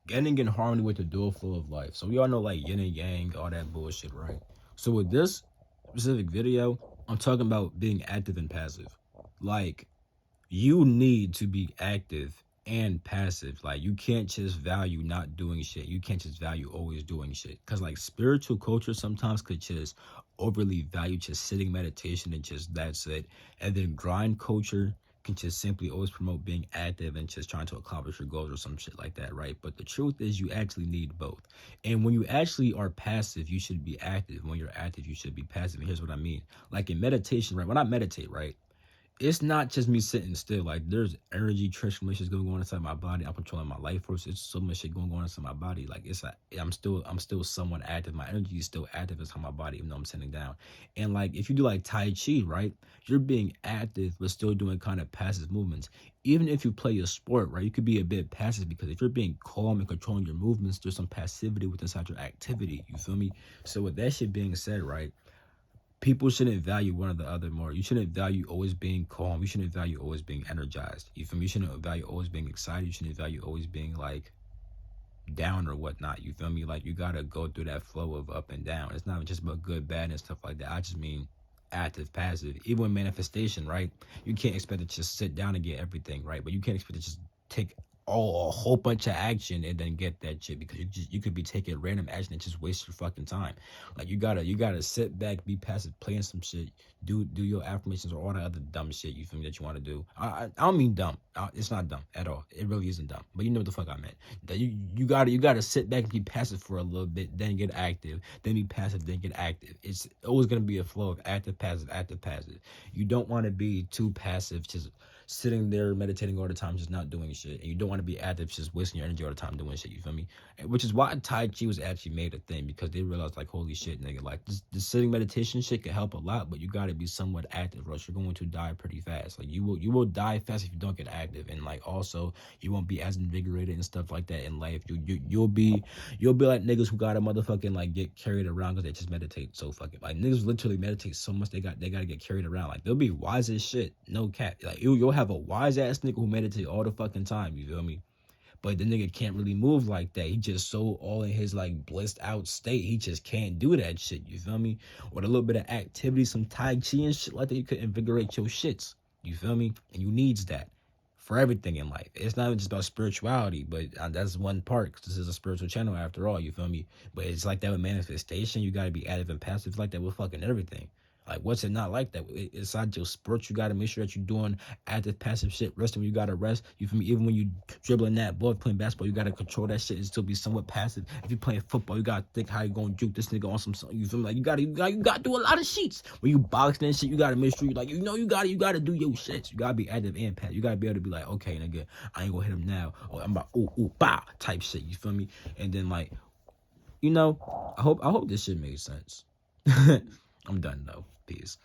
getting in harmony with the dual flow of life. So we all know like yin and yang, all that bullshit, right? So with this specific video, I'm talking about being active and passive. Like, you need to be active and passive. Like, you can't just value not doing shit. You can't just value always doing shit. Cause like spiritual culture sometimes could just overly value just sitting meditation and just that's it. And then grind culture can just simply always promote being active and just trying to accomplish your goals or some shit like that, right? But the truth is you actually need both. And when you actually are passive, you should be active. When you're active, you should be passive. And here's what I mean. Like in meditation, right? When I meditate, right? It's not just me sitting still. Like there's energy transformations going on inside my body. I'm controlling my life force. It's so much shit going on inside my body. Like I'm still somewhat active. My energy is still active inside my body, even though I'm sitting down. And like if you do like Tai Chi, right? You're being active but still doing kind of passive movements. Even if you play a sport, right? You could be a bit passive because if you're being calm and controlling your movements, there's some passivity within inside your activity. You feel me? So with that shit being said, right? People shouldn't value one or the other more. You shouldn't value always being calm. You shouldn't value always being energized. You feel me? You shouldn't value always being excited. You shouldn't value always being like down or whatnot. You feel me? Like you gotta go through that flow of up and down. It's not just about good, bad, and stuff like that. I just mean active, passive. Even with manifestation, right? You can't expect to just sit down and get everything, right? But you can't expect to just take a whole bunch of action and then get that shit because you could be taking random action and just waste your fucking time. Like you gotta sit back, be passive, playing some shit, do your affirmations or all that other dumb shit you feel me that you want to do. I don't mean dumb. It's not dumb at all. It really isn't dumb. But you know what the fuck I meant. That you gotta sit back and be passive for a little bit, then get active, then be passive, then get active. It's always gonna be a flow of active, passive, active, passive. You don't want to be too passive, just sitting there meditating all the time, just not doing shit. And you don't want to be active, just wasting your energy all the time doing shit. You feel me? Which is why Tai Chi was actually made a thing because they realized like, holy shit, nigga, like this sitting meditation shit can help a lot, but you gotta be somewhat active, or else you're going to die pretty fast. Like you will die fast if you don't get active, and like also you won't be as invigorated and stuff like that in life. You'll be like niggas who gotta motherfucking like get carried around because they just meditate so fucking like niggas literally meditate so much they gotta get carried around. Like they'll be wise as shit, no cap. Like you'll have a wise ass nigga who meditate all the fucking time. You feel me? But the nigga can't really move like that. He just so all in his like blissed out state. He just can't do that shit. You feel me? With a little bit of activity, some Tai Chi and shit like that, you could invigorate your shits. You feel me? And you needs that for everything in life. It's not even just about spirituality, but that's one part. 'Cause this is a spiritual channel after all. You feel me? But it's like that with manifestation. You gotta be active and passive. It's like that with fucking everything. Like, what's it not like that? Inside your sports, you got to make sure that you're doing active, passive shit. Resting when you got to rest. You feel me? Even when you dribbling that ball, playing basketball, you got to control that shit and still be somewhat passive. If you're playing football, you got to think how you going to juke this nigga on some, you feel me? Like, you got to do a lot of sheets. When you boxing and shit, you got to make sure you, like, you got to do your shit. You got to be active and passive. You got to be able to be like, okay, nigga, I ain't going to hit him now. Or I'm about, ooh, bah, type shit. You feel me? And then, like, I hope this shit made sense. I'm done, though. Peace.